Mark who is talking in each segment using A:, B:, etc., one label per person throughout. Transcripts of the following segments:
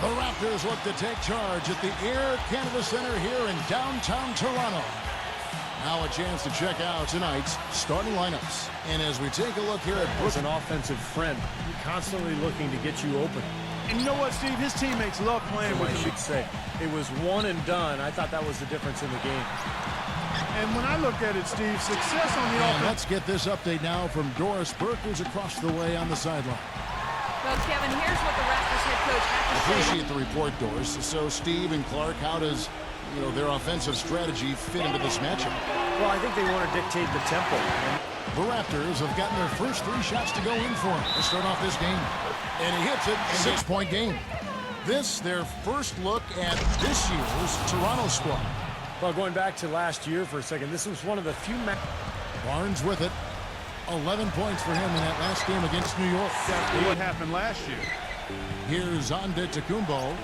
A: The Raptors look to take charge at the Air Canada Center here in downtown Toronto. Now a chance to check out tonight's starting lineups. And as we take a look here at
B: Brooks, an offensive friend, constantly looking to get you open.
C: And you know what, Steve? His teammates love playing with him.
B: I should say. It was one and done. I thought that was the difference in the game.
C: And when I look at it, Steve, success on the offense.
A: Let's get this update now from Doris Burke, who's across the way on the sideline.
D: Well, Kevin, here's what the Raptors head coach had to say.
A: Appreciate the report, Doris. So, Steve and Clark, how does their offensive strategy fit into this matchup?
B: Well, I think they want to dictate the tempo.
A: The Raptors have gotten their first 3 shots to go in for him to start off this game. And he hits it, 6-point game. This, their first look at this year's Toronto squad.
B: Well, going back to last year for a second, this was one of the few
A: Barnes with it. 11 points for him in that last game against New York.
C: Exactly what happened last year.
A: Here's Antetokounmpo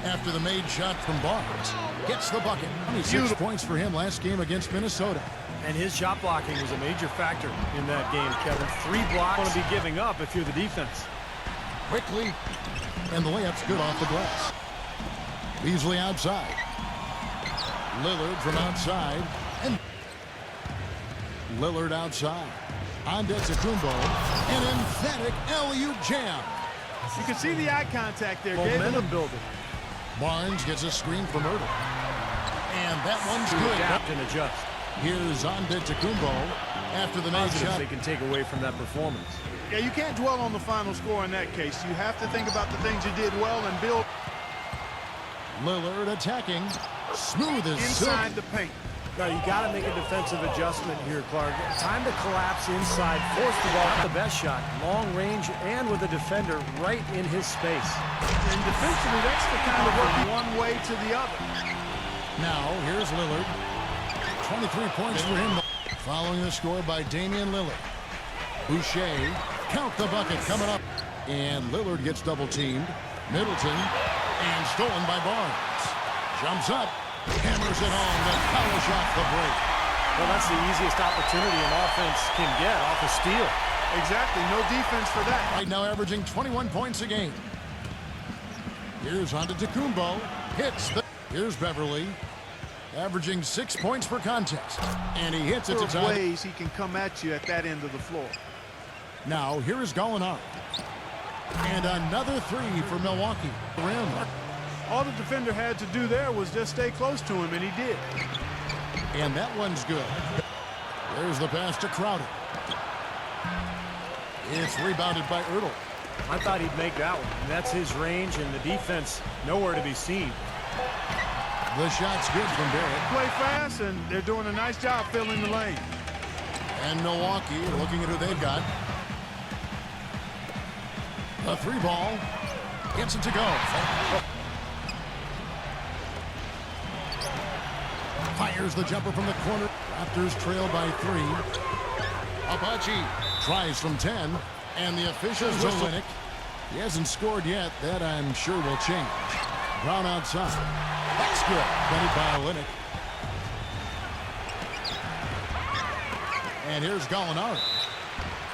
A: after the made shot from Barnes. Gets the bucket. 26 points for him last game against Minnesota.
B: And his shot blocking was a major factor in that game, Kevin. 3 blocks. Want to be giving up if you're the defense.
A: Quickly. And the layup's good off the glass. Beasley outside. Lillard from outside. And Lillard outside. Antetokounmpo. An emphatic alley-oop jam.
C: You can see the eye contact there.
B: Momentum building.
A: Barnes gets a screen from Ertl. And that one's good.
B: Adapt and adjust.
A: Here's Antetokounmpo after the made shot.
B: They can take away from that performance.
C: Yeah, you can't dwell on the final score in that case. You have to think about the things you did well and build.
A: Lillard attacking. Smooth as
C: inside
A: silk.
C: the paint.
B: Now, you got to make a defensive adjustment here, Clark. Time to collapse inside. Force the ball. Not the best shot. Long range and with a defender right in his space.
C: And defensively, that's the kind of work one way to the other.
A: Now, here's Lillard. 23 points for him. Following the score by Damian Lillard. Boucher, count the bucket coming up. And Lillard gets double-teamed. Middleton, and stolen by Barnes. Jumps up, hammers it home to polish off the break.
B: Well, that's the easiest opportunity an offense can get off a steal.
C: Exactly, no defense for that.
A: Right now averaging 21 points a game. Here's Antetokounmpo, hits the... Here's Beverly, averaging 6 points per contest. And he hits it to tie.
C: Ways he can come at you at that end of the floor.
A: Now, here is Gallinari. And another 3 for Milwaukee. Rim.
C: All the defender had to do there was just stay close to him, and he did.
A: And that one's good. There's the pass to Crowder. It's rebounded by Ertl.
B: I thought he'd make that one. And that's his range, and the defense nowhere to be seen.
A: The shot's good from Barrett.
C: Play fast, and they're doing a nice job filling the lane.
A: And Milwaukee looking at who they've got. The 3 ball. Gets it to go. Fires the jumper from the corner. Raptors trail by 3. Apache tries from 10. And the officials whistle. He hasn't scored yet. That, I'm sure, will change. Brown outside. That's good. Benny by Olynyk. And here's Gallinari.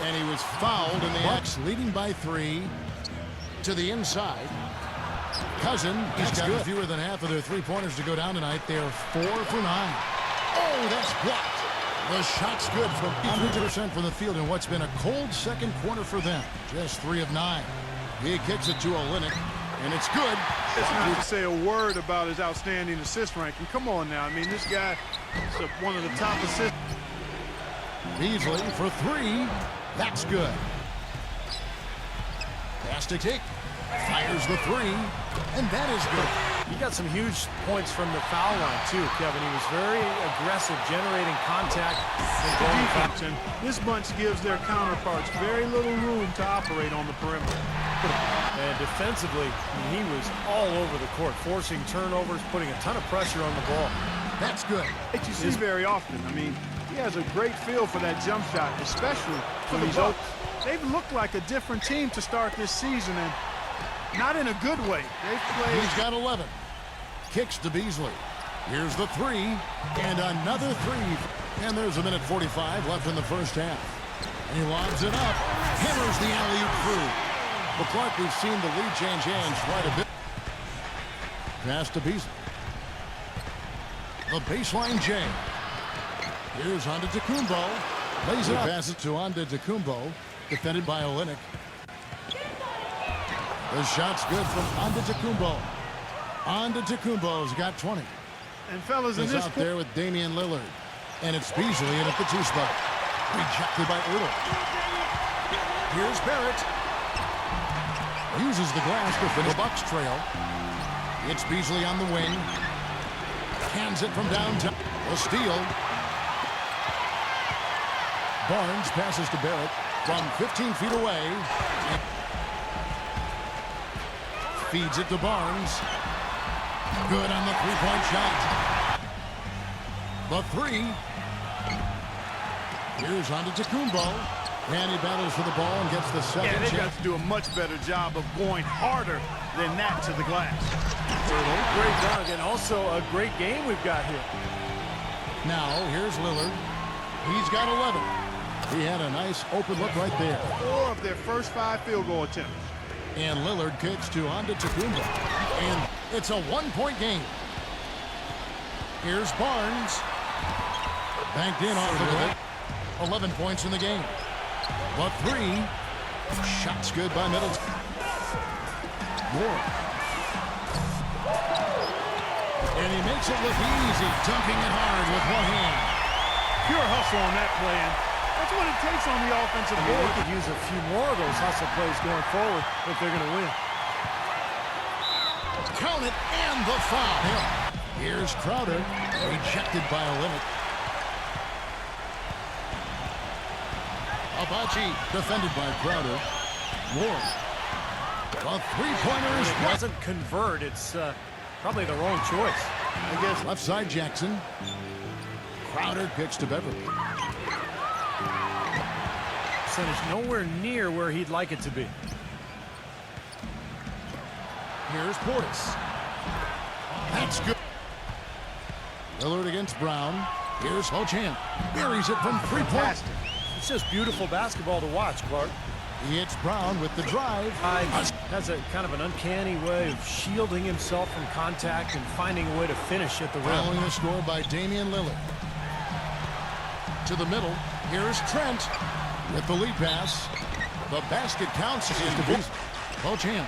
A: And he was fouled in the Bucks leading by 3 to the inside. Cousin, he's got fewer than half of their 3-pointers to go down tonight. They are 4 for 9. Oh, that's blocked. The shot's good from 100% from the field in what's been a cold second quarter for them. Just 3 of 9. He kicks it to Olynyk, and it's good.
C: It's not to say a word about his outstanding assist ranking. Come on now. I mean, this guy is one of the top assists.
A: Beasley for 3. That's good. Pass to Tick. Fires the 3. And that is good.
B: He got some huge points from the foul line, too, Kevin. He was very aggressive, generating contact.
C: And this bunch gives their counterparts very little room to operate on the perimeter.
B: And defensively, he was all over the court, forcing turnovers, putting a ton of pressure on the ball.
A: That's good.
C: That you see very often. I mean, he has a great feel for that jump shot, especially when he's open. They've looked like a different team to start this season, and not in a good way. They've played.
A: He's got 11. Kicks to Beasley. Here's the 3. And another 3. And there's a minute 45 left in the first half. And he lobs it up. Hammers the alley-oop through. But Clark, we've seen the lead change hands quite a bit. Pass to Beasley. The baseline J. Here's Antetokounmpo. Lays it up. Passes to Antetokounmpo. Defended by Olynyk. The shot's good from Antetokounmpo. Antetokounmpo's got 20.
C: And fellas, in
A: He's
C: this
A: out there with Damian Lillard. And it's Beasley in at the 2 spot. Rejected by Ertl. Here's Barrett. Uses the glass to finish. The Bucks trail. It's Beasley on the wing. Cans it from downtown. A steal. Barnes passes to Barrett from 15 feet away. Feeds it to Barnes. Good on the three-point shot. The three. Here's Antetokounmpo. And he battles for the ball and gets the second.
C: Yeah, they've
A: check.
C: got to do a much better job of going harder than that to the glass.
B: Great dunk, and also a great game we've got here.
A: Now, here's Lillard. He's got 11. He had a nice open look right there.
C: 4 of their first 5 field goal attempts.
A: And Lillard kicks to Antetokounmpo. And it's a one-point game. Here's Barnes. Banked in off the glass. 11 points in the game. The three. Shot's good by Middleton. Moore. And he makes it look easy, dunking it hard with one hand.
C: Pure hustle on that play, and that's what it takes on the offensive
B: They
C: board.
B: could use a few more of those hustle plays going forward if they're going to win.
A: Count it, and the foul. Here's Crowder, rejected by Olynyk. Abachi, defended by Crowder. Moore. A three-pointer is
B: If it doesn't convert, it's probably the wrong choice.
A: I guess left side Jackson. Crowder kicks to Beverly.
B: Percentage nowhere near where he'd like it to be.
A: Here's Portis. That's good. Lillard against Brown. Here's Hochan. Buries it from three-point.
B: It's just beautiful basketball to watch, Clark.
A: It's Brown with the drive.
B: Has a kind of an uncanny way of shielding himself from contact and finding a way to finish at the rim.
A: Following the score by Damian Lillard. To the middle. Here's Trent with the lead pass. The basket counts. Is to Beasley. Hochan.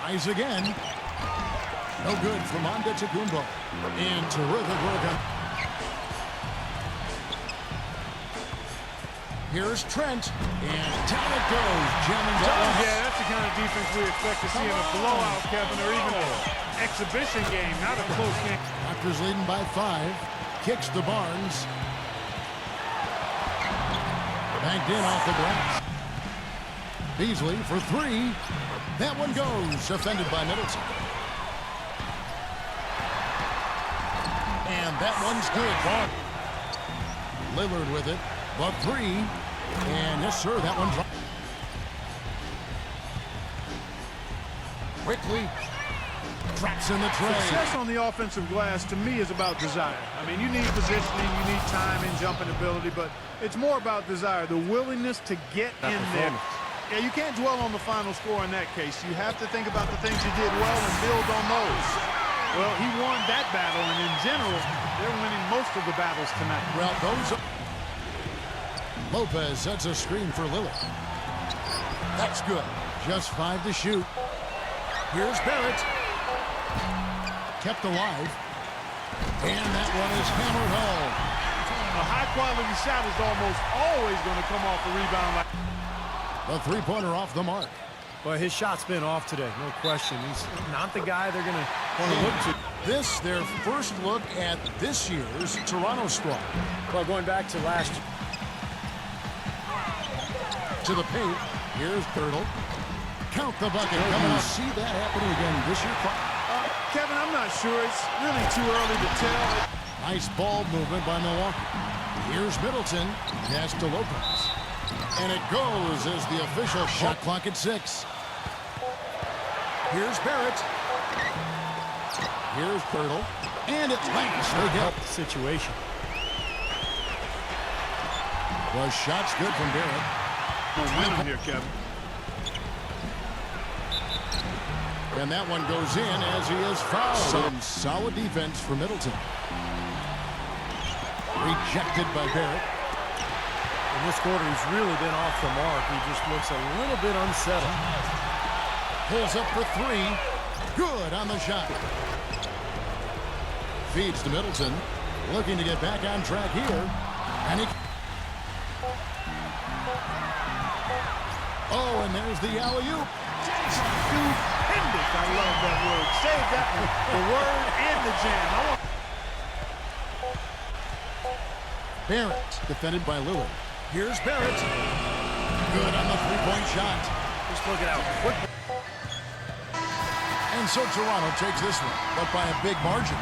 A: Tries again. No good from Antetokounmpo. And terrific work on. Here's Trent, and down it goes. Jamming down.
C: Yeah, that's the kind of defense we expect to see in a blowout, Kevin, or even an exhibition game, not a close game.
A: Raptors leading by 5. Kicks to Barnes. Banked in off the glass. Beasley for 3. That one goes. Defended by Middleton. And that one's good. Lillard with it. The 3. And yes, sir, that one dropped. Quickly traps in the tray.
C: Success on the offensive glass, to me, is about desire. I mean, you need positioning, you need timing, jumping ability, but it's more about desire, the willingness to get in there. Yeah, you can't dwell on the final score in that case. You have to think about the things you did well and build on those. Well, he won that battle, and in general, they're winning most of the battles tonight.
A: Well, those are... Lopez sets a screen for Lillard. That's good. Just 5 to shoot. Here's Barrett. Kept alive. And that one is hammered home.
C: A high-quality shot is almost always going to come off the rebound.
A: The three-pointer off the mark.
B: Well, his shot's been off today, no question. He's not the guy they're going to want to look to.
A: This, their first look at this year's Toronto squad.
B: Well, going back to last year.
A: To the paint. Here's Ertl. Count the bucket. Coming up. See that happening again this year.
C: Kevin, I'm not sure. It's really too early to tell.
A: Nice ball movement by Milwaukee. Here's Middleton. Pass to Lopez. And it goes as the official shot clock at 6. Here's Barrett. Here's Ertl. And it's lands. They get
B: The situation.
A: the shot's good from Barrett.
C: Momentum here, Kevin.
A: And that one goes in as he is fouled. Some solid defense for Middleton. Rejected by Barrett.
B: In this quarter, he's really been off the mark. He just looks a little bit unsettled.
A: Pulls up for three. Good on the shot. Feeds to Middleton. Looking to get back on track here. And he... Oh, and there's the alley-oop.
C: Stupendous. I love that word. Save that one. The word and the jam.
A: Barrett, defended by Lillard. Here's Barrett. Good on the three-point shot.
B: Just look it out quick.
A: And so Toronto takes this one, but by a big margin.